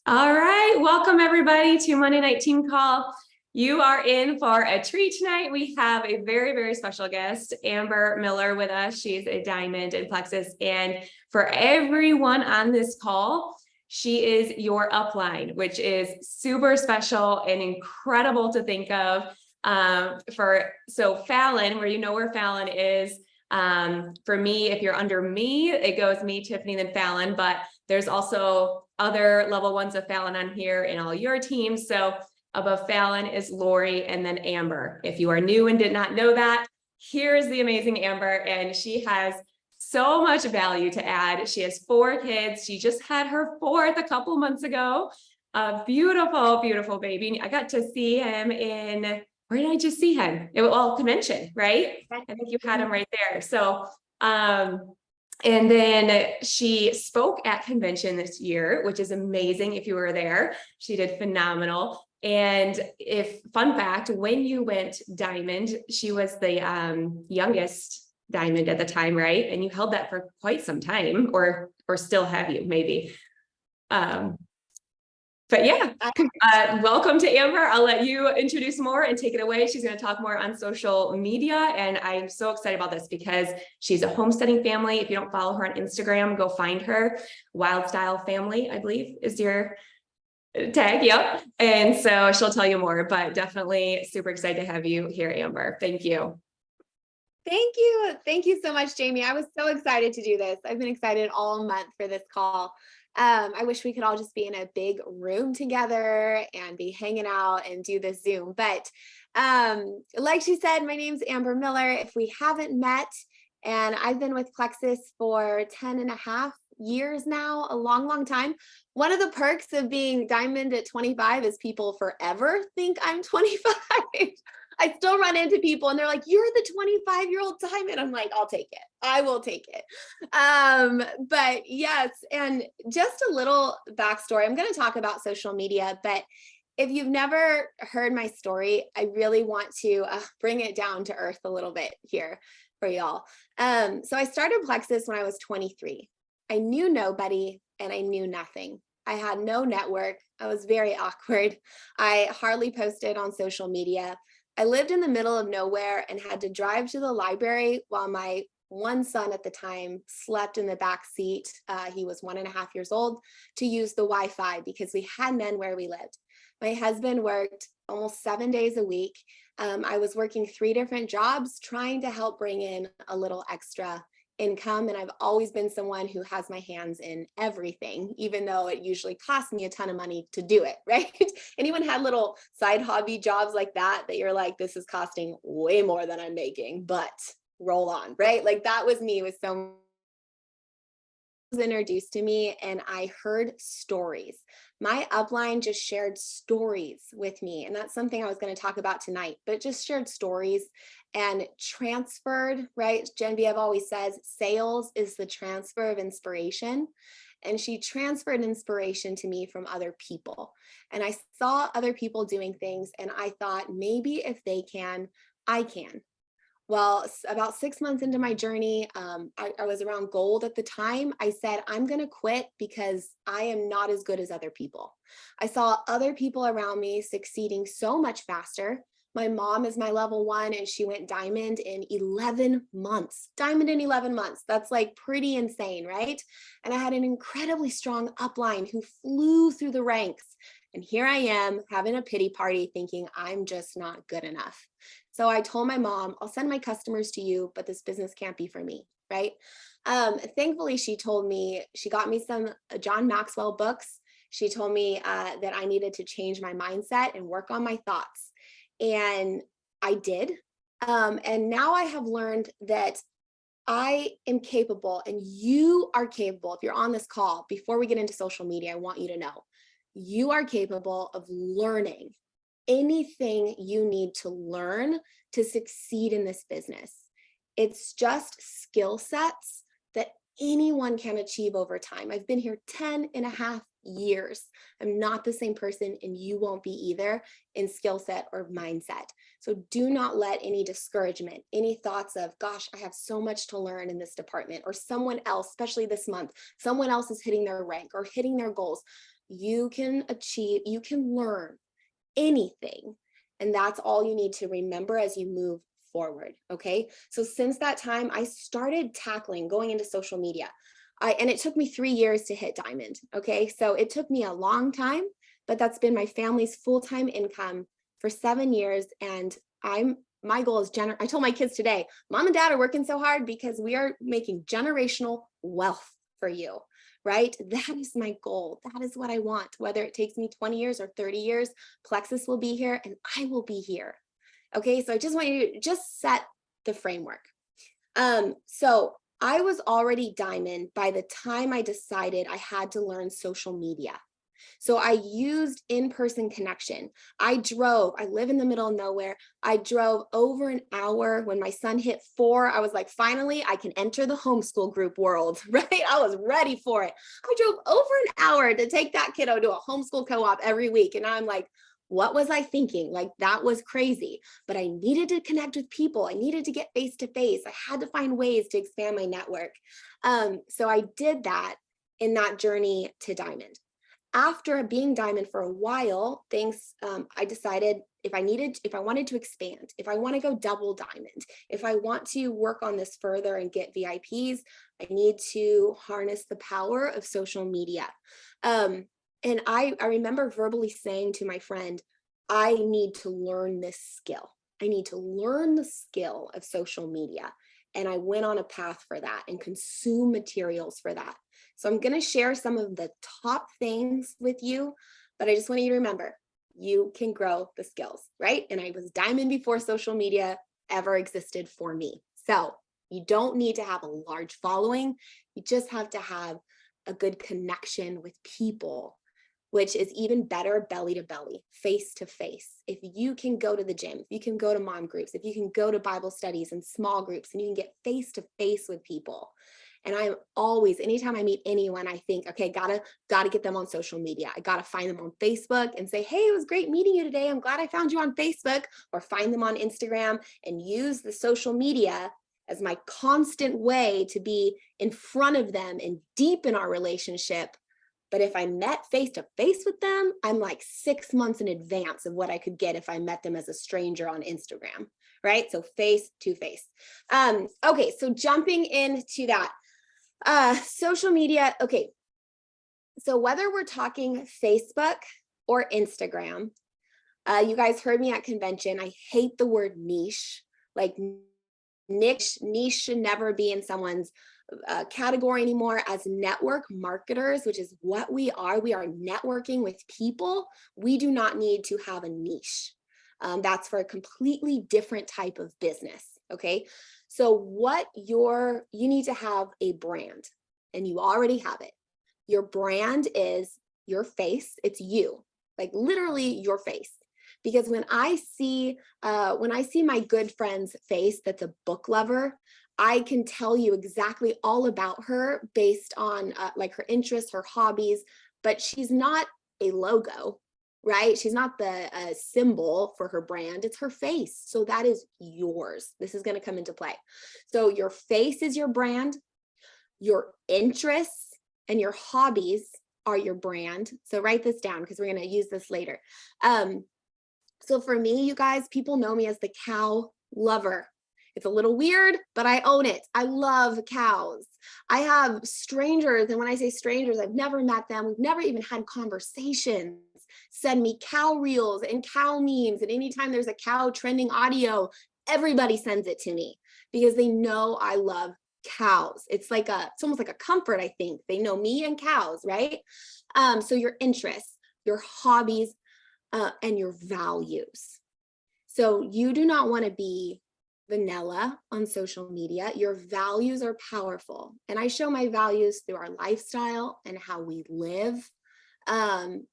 All right, welcome everybody to Monday Night Team Call. You are in for a treat tonight. We have a very special guest, Amber Miller, with us. She's a diamond in Plexus, and for everyone on this call, she is your upline, which is super special and incredible to think of. So Fallon, where Fallon is. For me, if you're under me, it goes me, Tiffany, then Fallon, but there's also other level ones of Fallon on here in all your teams. So above Fallon is Lori and then Amber. If you are new and did not know that, here's the amazing Amber, and she has so much value to add. She has 4 kids. She just had her 4th a couple months ago. A beautiful baby. I got to see him where did I just see him? Convention, right? I think you had him right there. So, and then she spoke at convention this year, which is amazing. If you were there, she did phenomenal. And fun fact, when you went diamond, she was the youngest diamond at the time, right? And you held that for quite some time, or still have you, maybe. But yeah, welcome to Amber. I'll let you introduce more and take it away. She's going to talk more on social media. And I'm so excited about this because she's a homesteading family. If you don't follow her on Instagram, go find her. Wild Style Family, I believe, is your tag. Yep. And so she'll tell you more, but definitely super excited to have you here, Amber. Thank you. Thank you. Thank you so much, Jamie. I was so excited to do this. I've been excited all month for this call. I wish we could all just be in a big room together and be hanging out and do this Zoom. But like she said, my name's Amber Miller. If we haven't met, and I've been with Plexus for 10.5 years now, a long time. One of the perks of being diamond at 25 is people forever think I'm 25. I still run into people and they're like, you're the 25-year-old diamond. I'm like, I'll take it. I will take it. But yes, and just a little backstory. I'm going to talk about social media, but if you've never heard my story, I really want to bring it down to earth a little bit here for y'all. So I started Plexus when I was 23. I knew nobody and I knew nothing. I had no network. I was very awkward. I hardly posted on social media. I lived in the middle of nowhere and had to drive to the library while my one son at the time slept in the back seat. He was 1.5 years old, to use the Wi-Fi because we had none where we lived. My husband worked almost 7 days a week. I was working 3 different jobs trying to help bring in a little extra income. And I've always been someone who has my hands in everything, even though it usually costs me a ton of money to do it, right? Anyone had little side hobby jobs like that you're like, this is costing way more than I'm making, but roll on, right? Like that was me with so introduced to me and I heard stories. My upline just shared stories with me, and that's something I was going to talk about tonight, but just shared stories and transferred, right? Genevieve always says sales is the transfer of inspiration. And she transferred inspiration to me from other people. And I saw other people doing things and I thought, maybe if they can, I can. Well, about 6 months into my journey, I was around gold at the time. I said, I'm going to quit because I am not as good as other people. I saw other people around me succeeding so much faster. My mom is my level 1 and she went diamond in 11 months. Diamond in 11 months. That's like pretty insane, right? And I had an incredibly strong upline who flew through the ranks. And here I am having a pity party thinking I'm just not good enough. So I told my mom, I'll send my customers to you, but this business can't be for me, right? Thankfully, she got me some John Maxwell books. She told me that I needed to change my mindset and work on my thoughts. And I did. And now I have learned that I am capable and you are capable. If you're on this call, before we get into social media, I want you to know you are capable of learning anything you need to learn to succeed in this business. It's just skill sets that anyone can achieve over time. I've been here 10.5 years. I'm not the same person and you won't be either in skill set or mindset. So do not let any discouragement, any thoughts of, gosh, I have so much to learn in this department, or someone else, especially this month, someone else is hitting their rank or hitting their goals. you can achieve, you can learn anything. And that's all you need to remember as you move forward. Okay. So since that time, I started tackling going into social media. And it took me 3 years to hit diamond. Okay. So it took me a long time, but that's been my family's full-time income for 7 years. And my goal is I told my kids today, mom and dad are working so hard because we are making generational wealth for you, right? That is my goal. That is what I want. Whether it takes me 20 years or 30 years, Plexus will be here and I will be here. Okay. So I just want you to just set the framework. So I was already diamond by the time I decided I had to learn social media. So I used in-person connection. I live in the middle of nowhere. I drove over an hour. When my son hit 4, I was like, finally, I can enter the homeschool group world, right? I was ready for it. I drove over an hour to take that kiddo to a homeschool co-op every week. And I'm like, what was I thinking? Like, that was crazy, but I needed to connect with people. I needed to get face to face. I had to find ways to expand my network. So I did that in that journey to diamond. After being diamond for a while, I decided if I wanted to expand, if I want to go double diamond, if I want to work on this further and get VIPs, I need to harness the power of social media. And I remember verbally saying to my friend, I need to learn this skill. I need to learn the skill of social media. And I went on a path for that and consume materials for that. So I'm going to share some of the top things with you, but I just want you to remember, you can grow the skills, right? And I was diamond before social media ever existed for me. So you don't need to have a large following. You just have to have a good connection with people, which is even better belly to belly, face to face. If you can go to the gym, if you can go to mom groups, if you can go to Bible studies and small groups, and you can get face to face with people. And I'm always, anytime I meet anyone, I think, okay, gotta get them on social media. I gotta find them on Facebook and say, hey, it was great meeting you today. I'm glad I found you on Facebook. Or find them on Instagram and use the social media as my constant way to be in front of them and deepen our relationship. But if I met face to face with them, I'm like 6 months in advance of what I could get if I met them as a stranger on Instagram, right? So face to face. Okay, so jumping into that. Social media. Okay. So whether we're talking Facebook or Instagram, you guys heard me at convention. I hate the word niche. Like niche should never be in someone's category anymore. As network marketers, which is what we are networking with people. We do not need to have a niche. That's for a completely different type of business. Okay. So you need to have a brand, and you already have it. Your brand is your face. It's you, like literally your face. Because when I see my good friend's face, that's a book lover, I can tell you exactly all about her based on like her interests, her hobbies, but she's not a logo, right? She's not the symbol for her brand. It's her face. So that is yours. This is going to come into play. So your face is your brand. Your interests and your hobbies are your brand. So write this down because we're going to use this later. So for me, you guys, people know me as the cow lover. It's a little weird, but I own it. I love cows. I have strangers, and when I say strangers, I've never met them. We've never even had conversations. Send me cow reels and cow memes. And anytime there's a cow trending audio, everybody sends it to me because they know I love cows. It's almost like a comfort, I think. They know me and cows, right? So your interests, your hobbies, and your values. So you do not want to be vanilla on social media. Your values are powerful. And I show my values through our lifestyle and how we live.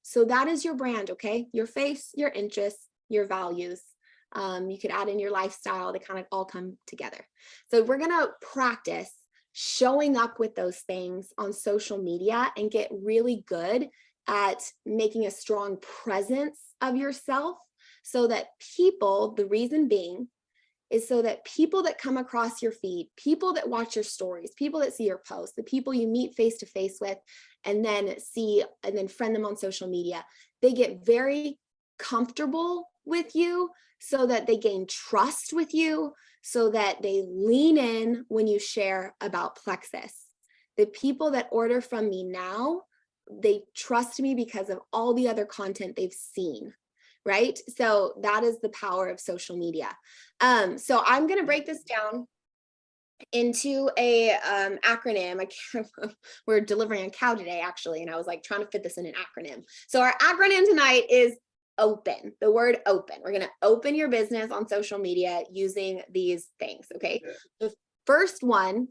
So that is your brand, okay? Your face, your interests, your values. You could add in your lifestyle. They kind of all come together. So we're going to practice showing up with those things on social media and get really good at making a strong presence of yourself so that people, the reason being, is so that people that come across your feed, people that watch your stories, people that see your posts, the people you meet face to face with, and then friend them on social media, they get very comfortable with you so that they gain trust with you, so that they lean in when you share about Plexus. The people that order from me now, they trust me because of all the other content they've seen, right? So that is the power of social media. So I'm going to break this down into a acronym. We're delivering a cow today, actually, and I was like trying to fit this in an acronym. So our acronym tonight is open, the word open. We're going to open your business on social media using these things, okay? The first one,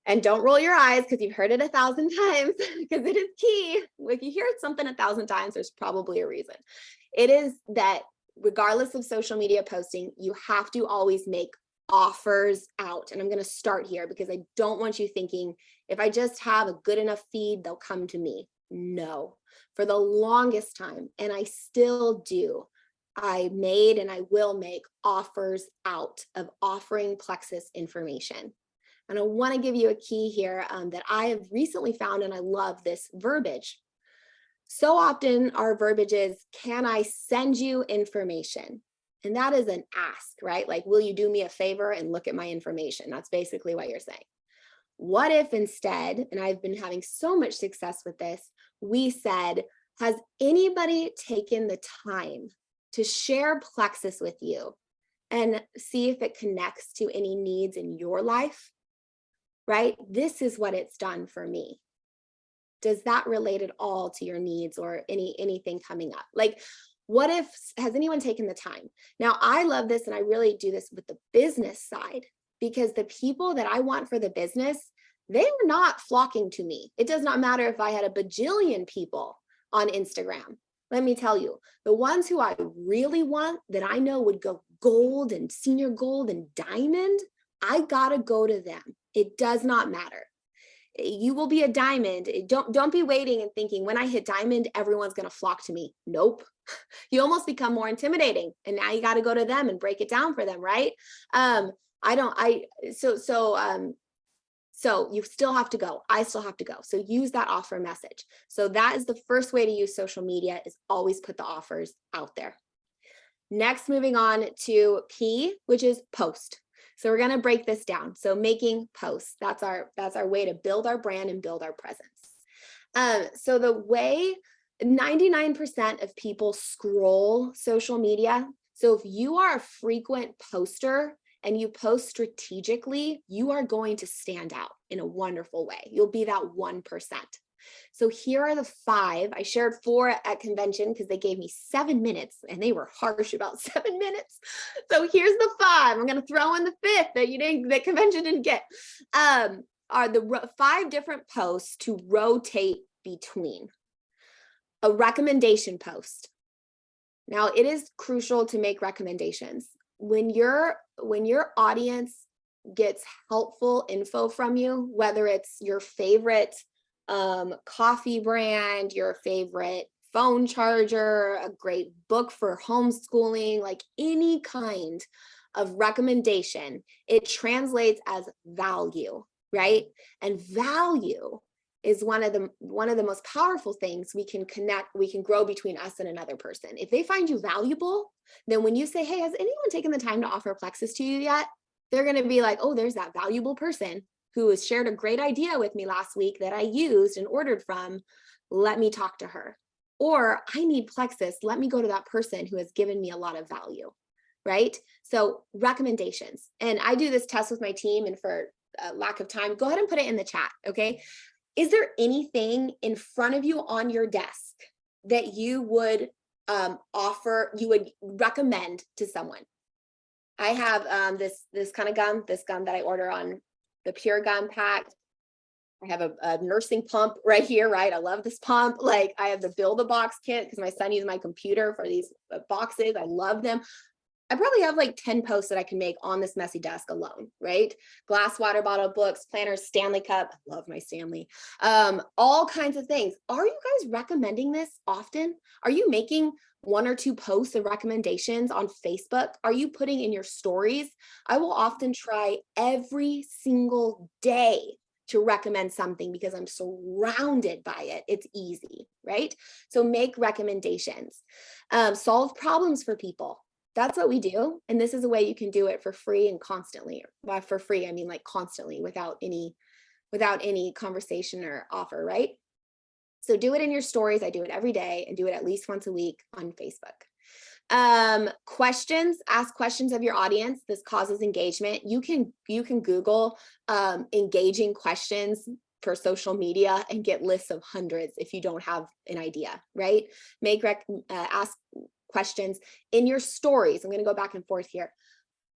and don't roll your eyes because you've heard it 1,000 times, because it is key. If you hear something 1,000 times, there's probably a reason. It is that regardless of social media posting, you have to always make offers out. And I'm going to start here because I don't want you thinking, if I just have a good enough feed, they'll come to me. No, for the longest time, and I still do, I made and I will make offers out of offering Plexus information. And I want to give you a key here that I have recently found, and I love this verbiage. So often our verbiage is, can I send you information? And that is an ask, right? Like, will you do me a favor and look at my information? That's basically what you're saying. What if instead, and I've been having so much success with this, we said, has anybody taken the time to share Plexus with you and see if it connects to any needs in your life? Right? This is what it's done for me. Does that relate at all to your needs or anything coming up? Like, what if, has anyone taken the time? Now, I love this, and I really do this with the business side, because the people that I want for the business, they are not flocking to me. It does not matter if I had a bajillion people on Instagram. Let me tell you, the ones who I really want, that I know would go gold and senior gold and diamond, I gotta go to them. It does not matter. You will be a diamond. Don't be waiting and thinking, when I hit diamond, everyone's going to flock to me. Nope. You almost become more intimidating, and now you got to go to them and break it down for them, right? So you still have to go. I still have to go. So use that offer message. So that is the first way to use social media, is always put the offers out there. Next, moving on to P, which is post. So we're going to break this down. So making posts, that's our way to build our brand and build our presence. So the way 99% of people scroll social media. So if you are a frequent poster and you post strategically, you are going to stand out in a wonderful way. You'll be that 1%. So here are the 5. I shared 4 at convention because they gave me 7 minutes, and they were harsh about 7 minutes. So here's the 5. I'm going to throw in the 5th that convention didn't get. Are the 5 different posts to rotate between. A recommendation post. Now, it is crucial to make recommendations. When your audience gets helpful info from you, whether it's your favorite coffee brand, your favorite phone charger, a great book for homeschooling, like any kind of recommendation, it translates as value, right? And value is one of the most powerful things we can grow between us and another person. If they find you valuable, then when you say, hey, has anyone taken the time to offer Plexus to you yet? They're going to be like, oh, there's that valuable person who has shared a great idea with me last week that I used and ordered from. Let me talk to her. Or I need Plexus. Let me go to that person who has given me a lot of value, right? So recommendations. And I do this test with my team, and for lack of time, go ahead and put it in the chat, okay? Is there anything in front of you on your desk that you would recommend to someone? I have this kind of gum, this gum that I order on the Pure Gum pack. I have a nursing pump right here, right? I love this pump. Like, I have the Build-A-Box kit because my son uses my computer for these boxes. I love them. I probably have like 10 posts that I can make on this messy desk alone, right? Glass, water bottle, books, planners, Stanley cup. I love my Stanley. All kinds of things. Are you guys recommending this often? Are you making 1 or 2 posts and recommendations on Facebook? Are you putting in your stories? I will often try every single day to recommend something because I'm surrounded by it. It's easy, right? So make recommendations, solve problems for people. That's what we do. And this is a way you can do it for free and constantly. By for free, I mean like constantly without any conversation or offer, right? So do it in your stories. I do it every day and do it at least once a week on Facebook. Questions, ask questions of your audience. This causes engagement. You can Google engaging questions for social media and get lists of hundreds if you don't have an idea, right? Ask questions in your stories. I'm going to go back and forth here.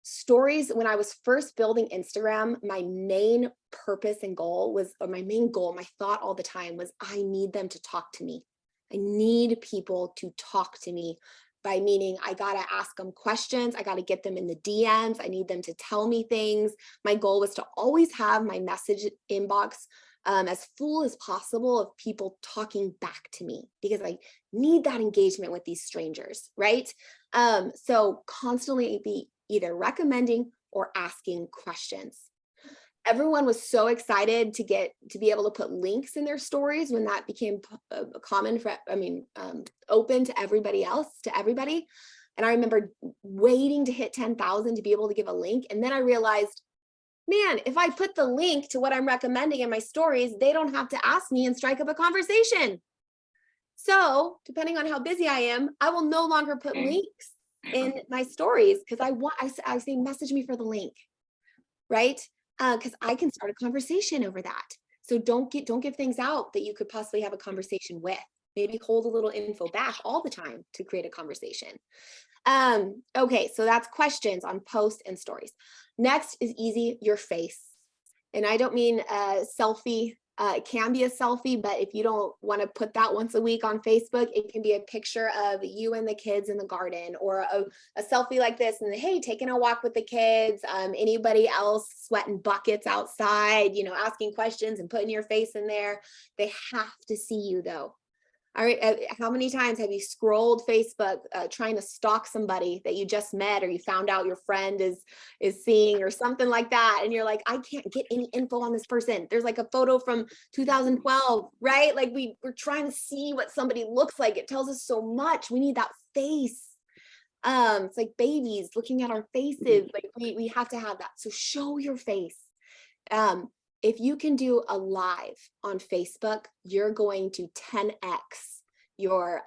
Stories, when I was first building Instagram, my main purpose and goal was, or my main goal, my thought all the time was, I need them to talk to me. I need people to talk to me. By meaning, I got to ask them questions. I got to get them in the DMs. I need them to tell me things. My goal was to always have my message inbox as full as possible of people talking back to me because I need that engagement with these strangers, right? So constantly be either recommending or asking questions. Everyone was so excited to be able to put links in their stories when that became common for, open to everybody else, to everybody. And I remember waiting to hit 10,000 to be able to give a link. And then I realized, man, if I put the link to what I'm recommending in my stories, they don't have to ask me and strike up a conversation. So depending on how busy I am, I will no longer put links in my stories because I say, message me for the link, right? Because I can start a conversation over that. So don't give things out that you could possibly have a conversation with. Maybe hold a little info back all the time to create a conversation. Okay, so that's questions on posts and stories. Next is easy, your face. And I don't mean a selfie. It can be a selfie, but if you don't want to put that once a week on Facebook, it can be a picture of you and the kids in the garden, or a selfie like this and hey, taking a walk with the kids, anybody else sweating buckets outside, asking questions and putting your face in there. They have to see you though. All right, how many times have you scrolled Facebook trying to stalk somebody that you just met or you found out your friend is seeing or something like that, and you're like, I can't get any info on this person. There's like a photo from 2012, right? Like we're trying to see what somebody looks like. It tells us so much. We need that face. It's like babies looking at our faces. Like we have to have that. So show your face. If you can do a live on Facebook, you're going to 10x your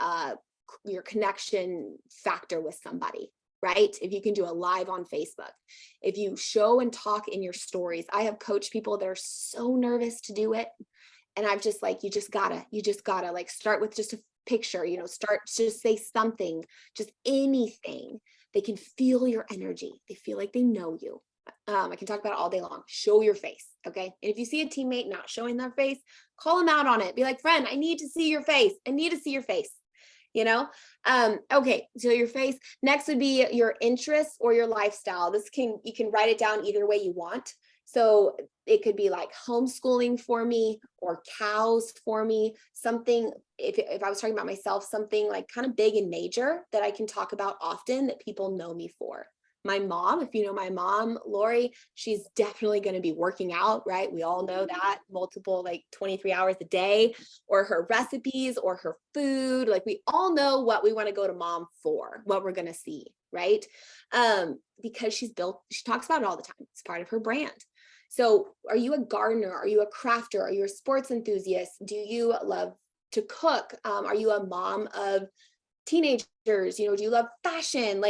connection factor with somebody, right? If you can do a live on Facebook, if you show and talk in your stories. I have coached people that are so nervous to do it. And I've just like, you just gotta like start with just a picture, start to say something, just anything. They can feel your energy. They feel like they know you. I can talk about it all day long. Show your face. Okay. And if you see a teammate not showing their face, call them out on it. Be like, friend, I need to see your face. I need to see your face. Okay. So your face. Next would be your interests or your lifestyle. You can write it down either way you want. So it could be like homeschooling for me or cows for me, something, if I was talking about myself, something like kind of big and major that I can talk about often that people know me for. My mom, if you know my mom, Lori, she's definitely going to be working out, right? We all know that, multiple, like 23 hours a day, or her recipes or her food. Like we all know what we want to go to mom for, what we're going to see, right? Because she talks about it all the time. It's part of her brand. So are you a gardener? Are you a crafter? Are you a sports enthusiast? Do you love to cook? Are you a mom of teenagers? Do you love fashion?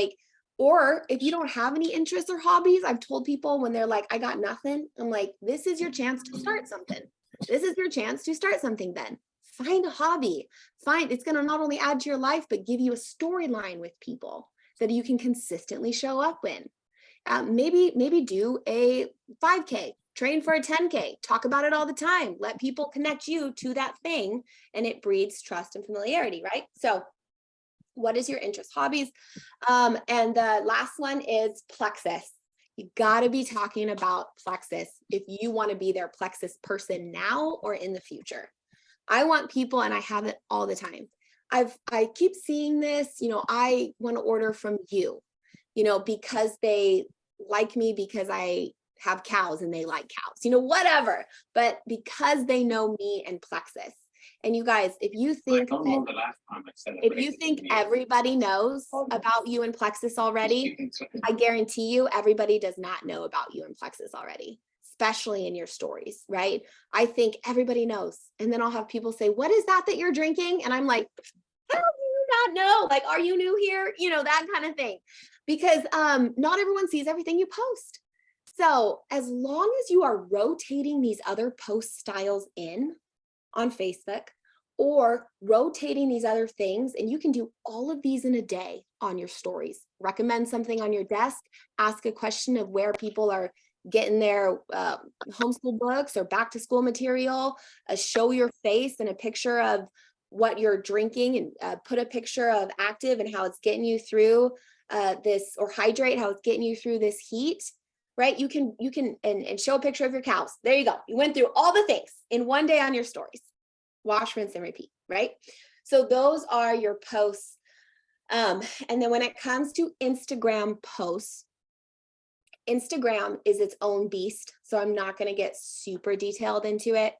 Or if you don't have any interests or hobbies, I've told people when they're like, I got nothing, I'm like, this is your chance to start something. This is your chance to start something then. Find a hobby. It's going to not only add to your life, but give you a storyline with people that you can consistently show up in. Maybe do a 5K, train for a 10K, talk about it all the time. Let people connect you to that thing, and it breeds trust and familiarity, right? So What is your interest, hobbies? And the last one is plexus. You got to be talking about plexus if you want to be their plexus person now or in the future. I want people, and I have it all the time. I keep seeing this, I want to order from you, because they like me because I have cows and they like cows, whatever, but because they know me and plexus. And you guys, if you think everybody knows about you and plexus already, I guarantee you everybody does not know about you and plexus already, especially in your stories, right? I think everybody knows. And then I'll have people say, what is that you're drinking? And I'm like, how do you not know? Like, are you new here? That kind of thing. Because not everyone sees everything you post. So as long as you are rotating these other post styles in on Facebook or rotating these other things, and you can do all of these in a day on your stories, recommend something on your desk, ask a question of where people are getting their homeschool books or back to school material, show your face and a picture of what you're drinking, and put a picture of active and how it's getting you through this, or hydrate, how it's getting you through this heat, right? You can and show a picture of your cows. There you go. You went through all the things in one day on your stories. Wash, rinse, and repeat, right? So those are your posts. And then when it comes to Instagram posts, Instagram is its own beast. So I'm not going to get super detailed into it,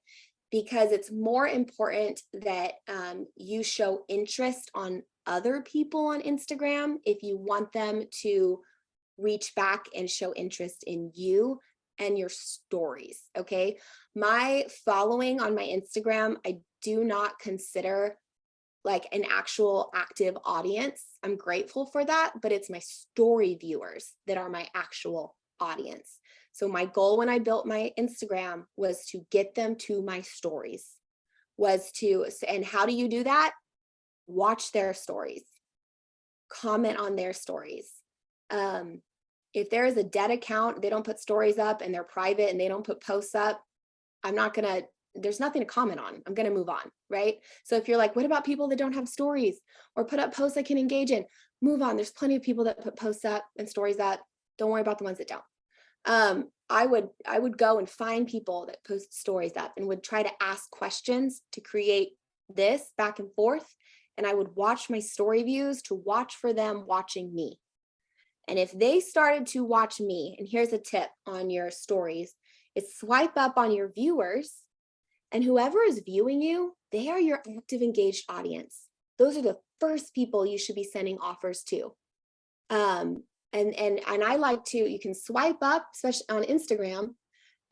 because it's more important that you show interest on other people on Instagram if you want them to reach back and show interest in you and your stories. Okay. My following on my Instagram, I do not consider like an actual active audience. I'm grateful for that, but it's my story viewers that are my actual audience. So my goal when I built my Instagram was to get them to my stories, and how do you do that? Watch their stories, comment on their stories. If there is a dead account, they don't put stories up and they're private and they don't put posts up, there's nothing to comment on. I'm going to move on, right? So if you're like, what about people that don't have stories or put up posts I can engage in? Move on. There's plenty of people that put posts up and stories up. Don't worry about the ones that don't. I would go and find people that post stories up and would try to ask questions to create this back and forth. And I would watch my story views to watch for them watching me. And if they started to watch me, and here's a tip on your stories, is swipe up on your viewers, and whoever is viewing you, they are your active engaged audience. Those are the first people you should be sending offers to. And I like to, you can swipe up, especially on Instagram,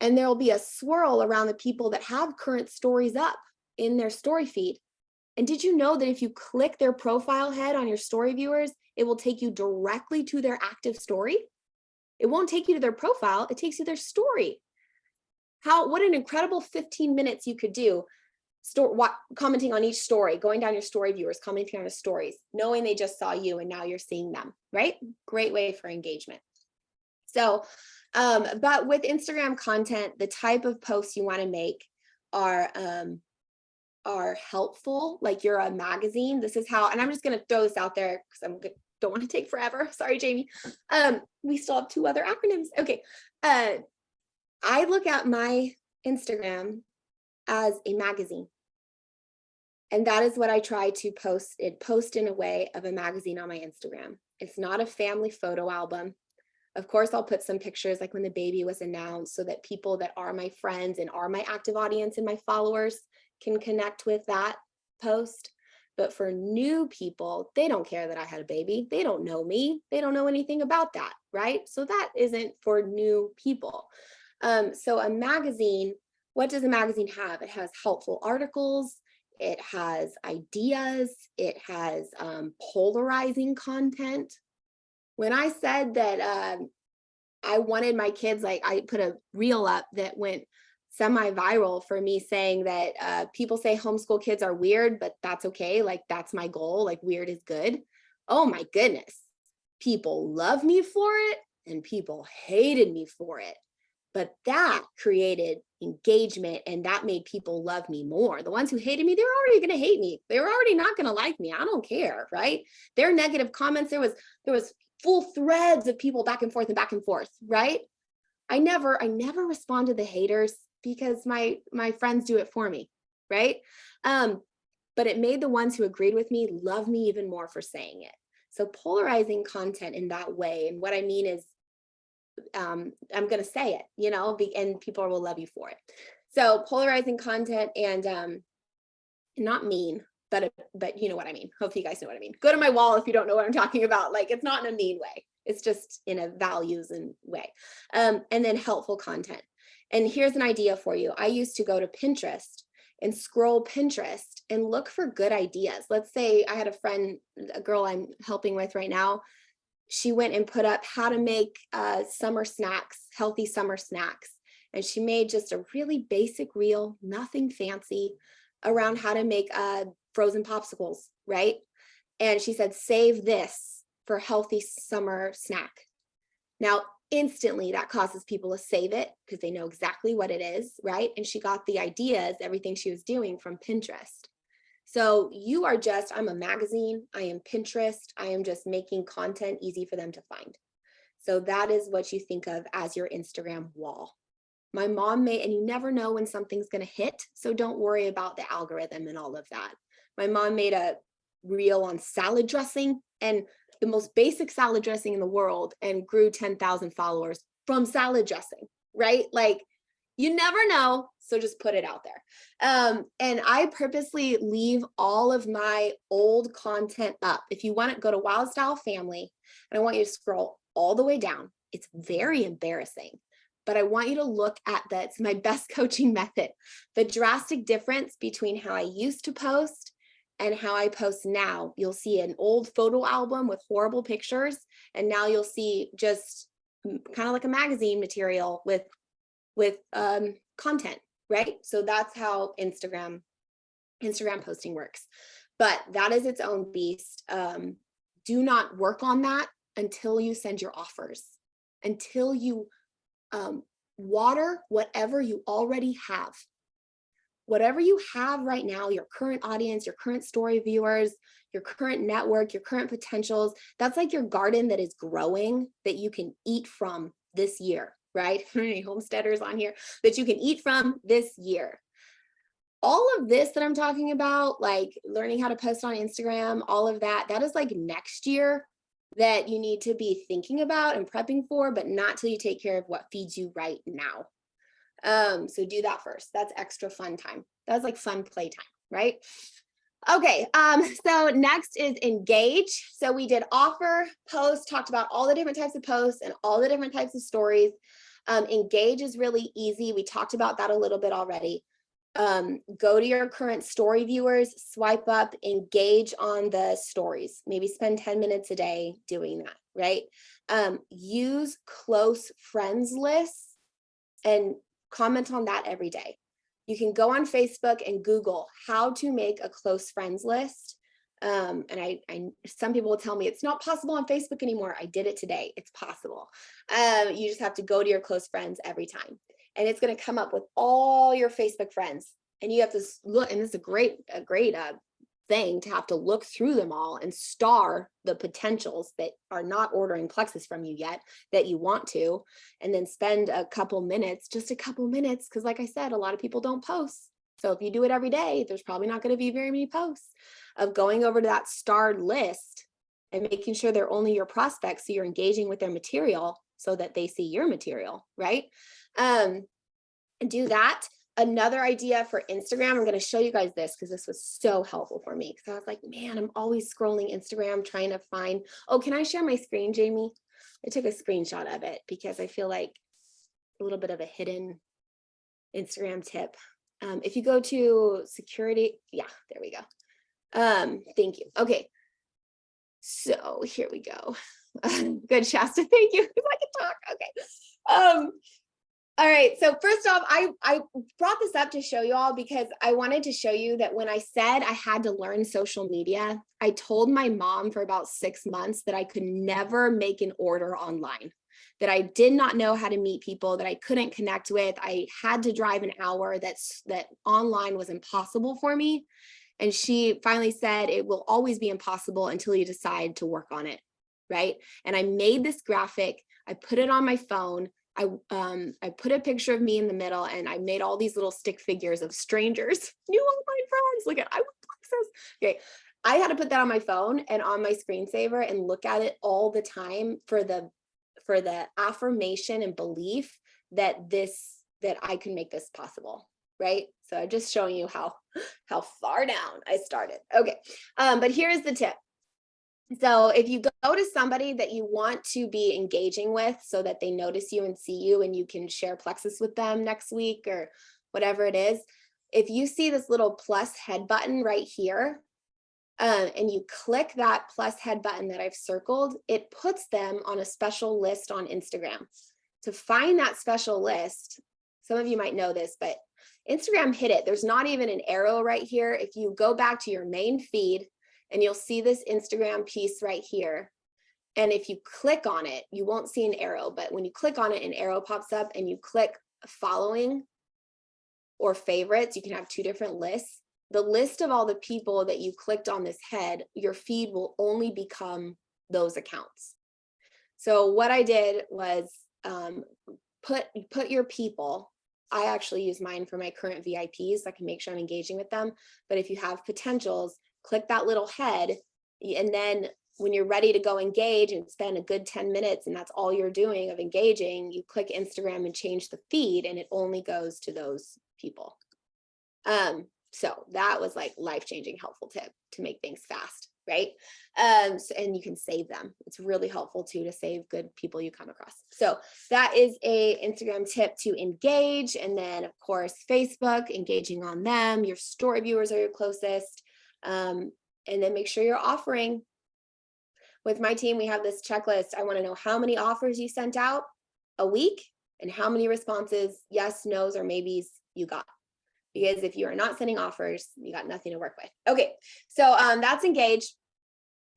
and there'll be a swirl around the people that have current stories up in their story feed. And did you know that if you click their profile head on your story viewers, it will take you directly to their active story? It won't take you to their profile, it takes you to their story. What an incredible 15 minutes you could do commenting on each story, going down your story viewers, commenting on the stories, knowing they just saw you and now you're seeing them, right? Great way for engagement. So, but with Instagram content, the type of posts you want to make are helpful. Like you're a magazine. This is how, and I'm just going to throw this out there because don't want to take forever. Sorry, Jamie. We still have 2 other acronyms. Okay. I look at my Instagram as a magazine. And that is what I try to post in a way of a magazine on my Instagram. It's not a family photo album. Of course, I'll put some pictures like when the baby was announced so that people that are my friends and are my active audience and my followers can connect with that post. But for new people, they don't care that I had a baby. They don't know me. They don't know anything about that, right? So that isn't for new people. So a magazine, what does a magazine have? It has helpful articles. It has ideas. It has polarizing content. When I said that I wanted my kids, like I put a reel up that went semi-viral for me saying that people say homeschool kids are weird, but that's okay. Like that's my goal. Like weird is good. Oh my goodness. People love me for it and people hated me for it. But that created engagement and that made people love me more. The ones who hated me, they were already going to hate me. They were already not going to like me. I don't care, right? Their negative comments, there was full threads of people back and forth, right? I never respond to the haters because my friends do it for me, right? But it made the ones who agreed with me love me even more for saying it. So polarizing content in that way, and what I mean is, I'm going to say it, and people will love you for it. So polarizing content and not mean, but you know what I mean. Hopefully you guys know what I mean. Go to my wall if you don't know what I'm talking about. Like, it's not in a mean way. It's just in a values and way. And then helpful content. And here's an idea for you. I used to go to Pinterest and scroll Pinterest and look for good ideas. Let's say I had a girl I'm helping with right now. She went and put up how to make summer snacks, healthy summer snacks. And she made just a really basic reel, nothing fancy, around how to make frozen popsicles, right? And she said, save this for healthy summer snack. Now, instantly that causes people to save it because they know exactly what it is, right? And she got the ideas, everything she was doing from Pinterest. So I'm a magazine, I am Pinterest, I am just making content easy for them to find. So that is what you think of as your Instagram wall. My mom and you never know when something's going to hit, so don't worry about the algorithm and all of that. My mom made a reel on salad dressing, and the most basic salad dressing in the world, and grew 10,000 followers from salad dressing, right? Like, you never know, so just put it out there. And I purposely leave all of my old content up. If you want to go to Wild Style Family, and I want you to scroll all the way down. It's very embarrassing, but I want you to look at that. It's my best coaching method. The drastic difference between how I used to post and how I post now. You'll see an old photo album with horrible pictures, and now you'll see just kind of like a magazine material with content, right? So that's how Instagram posting works. But that is its own beast. Do not work on that until you send your offers, until you water whatever you already have. Whatever you have right now, your current audience, your current story viewers, your current network, your current potentials, that's like your garden that is growing that you can eat from this year, right? Any homesteaders on here that you can eat from this year. All of this that I'm talking about, like learning how to post on Instagram, all of that, that is like next year that you need to be thinking about and prepping for, but not till you take care of what feeds you right now. So do that first. That's extra fun time. That's like fun playtime, right? Okay, so next is engage. So we did offer, post, talked about all the different types of posts and all the different types of stories. Engage is really easy. We talked about that a little bit already. Go to your current story viewers, swipe up, engage on the stories. Maybe spend 10 minutes a day doing that, right? Use close friends lists and comment on that every day. You can go on Facebook and Google how to make a close friends list. And some people will tell me it's not possible on Facebook anymore. I did it today. It's possible. You just have to go to your close friends every time, and it's going to come up with all your Facebook friends. And you have to look, and it's a great thing to have to look through them all and star the potentials that are not ordering Plexus from you yet that you want to, and then spend just a couple minutes, because like I said, a lot of people don't post. So if you do it every day, there's probably not going to be very many posts, of going over to that starred list and making sure they're only your prospects, so you're engaging with their material so that they see your material, right? And do that. Another idea for Instagram, I'm going to show you guys this because this was so helpful for me, because I was like, man, I'm always scrolling Instagram trying to find, oh, can I share my screen, Jamie? I took a screenshot of it because I feel like a little bit of a hidden Instagram tip. If you go to security, yeah, there we go. Thank you. Okay. So here we go. Good, Shasta. Thank you. I can talk. Okay. All right. So first off, I brought this up to show you all because I wanted to show you that when I said I had to learn social media, I told my mom for about 6 months that I could never make an order online. that I did not know how to meet people, that I couldn't connect with. I had to drive an hour. That online was impossible for me. And she finally said, it will always be impossible until you decide to work on it. Right. And I made this graphic. I put it on my phone. I put a picture of me in the middle, and I made all these little stick figures of strangers, new online friends. Look at, I want Plexus. Okay. I had to put that on my phone and on my screensaver and look at it all the time for the affirmation and belief that I can make this possible. Right. So I'm just showing you how far down I started. Okay. But here's the tip. So if you go to somebody that you want to be engaging with so that they notice you and see you and you can share Plexus with them next week or whatever it is, if you see this little plus head button right here, and you click that plus head button that I've circled, it puts them on a special list on Instagram. To find that special list, some of you might know this, but Instagram hid it. There's not even an arrow right here. If you go back to your main feed, and you'll see this Instagram piece right here. And if you click on it, you won't see an arrow, but when you click on it, an arrow pops up and you click following or favorites, you can have two different lists. The list of all the people that you clicked on this head, your feed will only become those accounts. So what I did was put your people. I actually use mine for my current VIPs. So I can make sure I'm engaging with them. But if you have potentials, click that little head, and then when you're ready to go engage and spend a good 10 minutes and that's all you're doing of engaging, you click Instagram and change the feed, and it only goes to those people. So that was like life-changing, helpful tip to make things fast, right? And you can save them. It's really helpful too to save good people you come across. So that is a Instagram tip to engage. And then of course, Facebook, engaging on them. Your story viewers are your closest. And then make sure you're offering. With my team, we have this checklist. I want to know how many offers you sent out a week and how many responses, yes, no's, or maybes you got. Because if you are not sending offers, you got nothing to work with. Okay, so that's engage.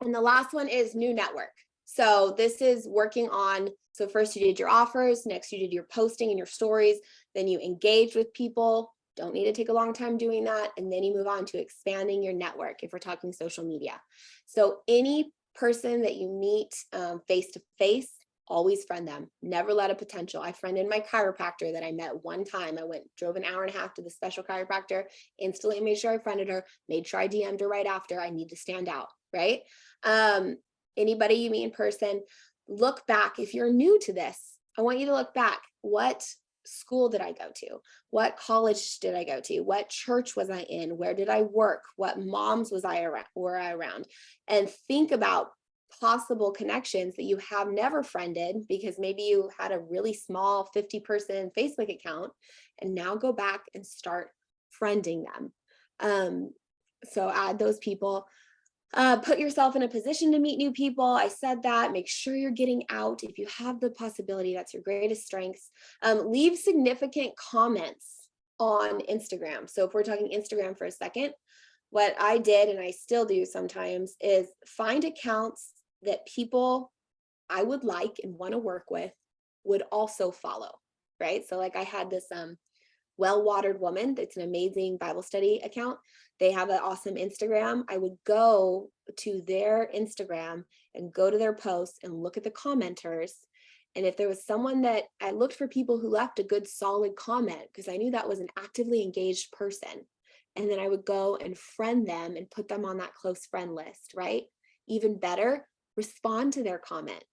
And the last one is new network. So this is working on, so first you did your offers, next you did your posting and your stories, then you engage with people. Don't need to take a long time doing that. And then you move on to expanding your network if we're talking social media. So any person that you meet face to face, always friend them. Never let a potential. I friended my chiropractor that I met one time. I drove an hour and a half to the special chiropractor, instantly made sure I friended her, made sure I DM'd her right after. I need to stand out, right? Anybody you meet in person, look back. If you're new to this, I want you to look back. What school did I go to? What college did I go to? What church was I in? Where did I work? What moms were I around? And think about possible connections that you have never friended, because maybe you had a really small 50-person Facebook account, and now go back and start friending them. So add those people. Put yourself in a position to meet new people. I said that. Make sure you're getting out. If you have the possibility, that's your greatest strengths. Leave significant comments on Instagram. So if we're talking Instagram for a second, what I did, and I still do sometimes, is find accounts that people I would like and want to work with would also follow, right? So like I had this Well-Watered Woman. It's an amazing Bible study account. They have an awesome Instagram. I would go to their Instagram and go to their posts and look at the commenters. And if there was someone that I looked for, people who left a good solid comment, because I knew that was an actively engaged person. And then I would go and friend them and put them on that close friend list, right? Even better, respond to their comment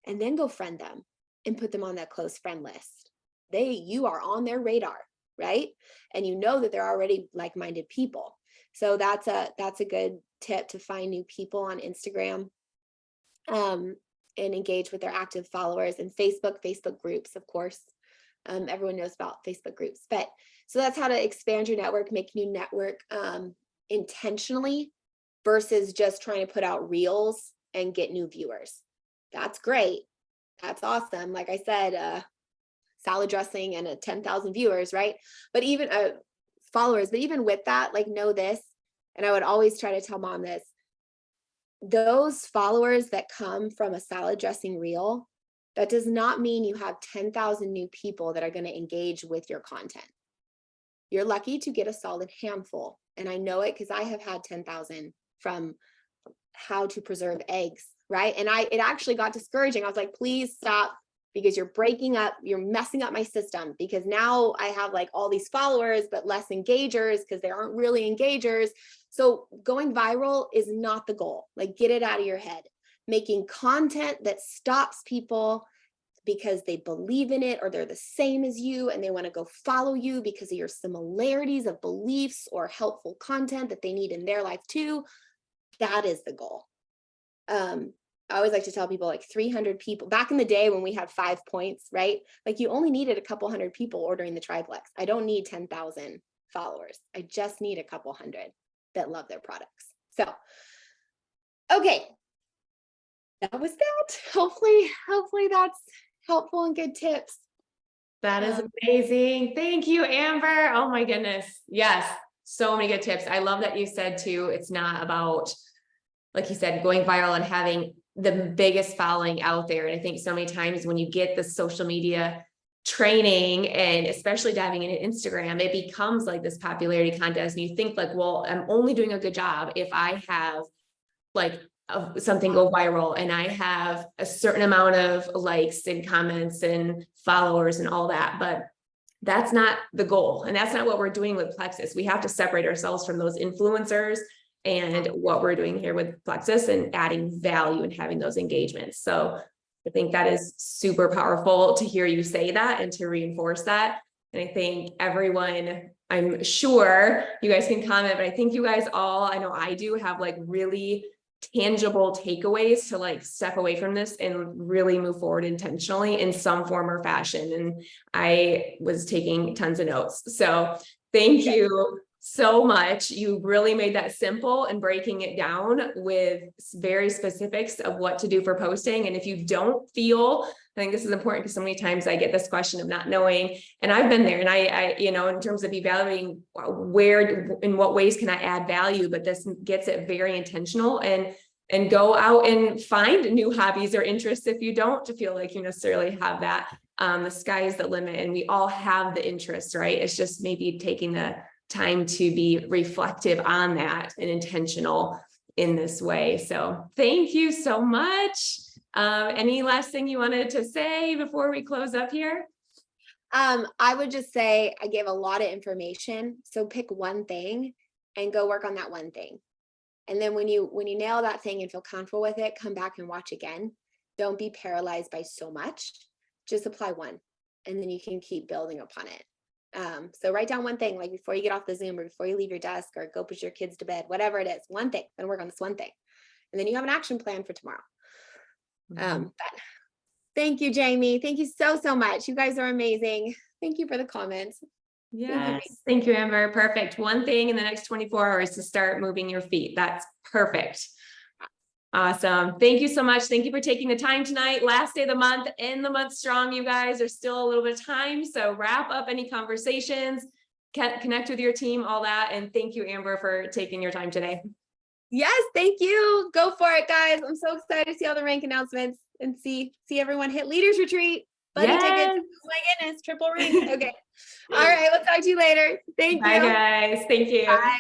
and then go friend them and put them on that close friend list. You are on their radar, right? And you know that they're already like-minded people. So that's a good tip, to find new people on Instagram and engage with their active followers. And Facebook groups, of course. Everyone knows about Facebook groups. But so that's how to expand your network, make new network intentionally versus just trying to put out reels and get new viewers. That's great. That's awesome. Like I said, salad dressing and 10,000 viewers, right? But even followers, but even with that, like, know this, and I would always try to tell mom this, those followers that come from a salad dressing reel That does not mean you have 10,000 new people that are going to engage with your content. You're lucky to get a solid handful. And I know it because I have had 10,000 from how to preserve eggs, right? And it actually got discouraging. I was like, please stop, because you're breaking up, you're messing up my system, because now I have like all these followers, but less engagers because they aren't really engagers. So going viral is not the goal. Like, get it out of your head. Making content that stops people because they believe in it, or they're the same as you and they want to go follow you because of your similarities of beliefs or helpful content that they need in their life too. That is the goal. I always like to tell people, like, 300 people back in the day when we had 5 points, right? Like, you only needed a couple hundred people ordering the triplex. I don't need 10,000 followers. I just need a couple hundred that love their products. So, okay. That was that. Hopefully that's helpful and good tips. That is amazing. Thank you, Amber. Oh my goodness. Yes. So many good tips. I love that you said too, it's not about, like you said, going viral and having the biggest following out there. And I think so many times when you get the social media training, and especially diving into Instagram, it becomes like this popularity contest. And you think like, well, I'm only doing a good job if I have like something go viral and I have a certain amount of likes and comments and followers and all that. But that's not the goal. And that's not what we're doing with Plexus. We have to separate ourselves from those influencers and what we're doing here with Plexus and adding value and having those engagements. So I think that is super powerful to hear you say that and to reinforce that. And I think everyone, I'm sure you guys can comment, but I think you guys all, I know I do, have like really tangible takeaways to like step away from this and really move forward intentionally in some form or fashion. And I was taking tons of notes. So thank you so much. You really made that simple and breaking it down with very specifics of what to do for posting. And if you don't feel, I think this is important because so many times I get this question of not knowing, and I've been there, and I you know, in terms of evaluating where, in what ways can I add value, but this gets it very intentional and go out and find new hobbies or interests if you don't feel like you necessarily have that. The sky is the limit, and we all have the interests, right? It's just maybe taking the time to be reflective on that and intentional in this way. So thank you so much. Any last thing you wanted to say before we close up here? I would just say I gave a lot of information. So pick one thing and go work on that one thing. And then when you nail that thing and feel comfortable with it, come back and watch again. Don't be paralyzed by so much. Just apply one, and then you can keep building upon it. So write down one thing, like before you get off the Zoom or before you leave your desk or go put your kids to bed, whatever it is, one thing, then work on this one thing. And then you have an action plan for tomorrow. But thank you, Jamie. Thank you so much. You guys are amazing. Thank you for the comments. Yes. Thank you, Amber. Perfect. One thing in the next 24 hours to start moving your feet. That's perfect. Awesome. Thank you so much. Thank you for taking the time tonight. Last day of the month, in the month strong, you guys. There's still a little bit of time. So wrap up any conversations, connect with your team, all that. And thank you, Amber, for taking your time today. Yes, thank you. Go for it, guys. I'm so excited to see all the rank announcements and see everyone hit Leaders Retreat. Buddy tickets. Oh my goodness, triple rank. Okay. All right. We'll talk to you later. Thank you. Bye, guys. Thank you. Bye.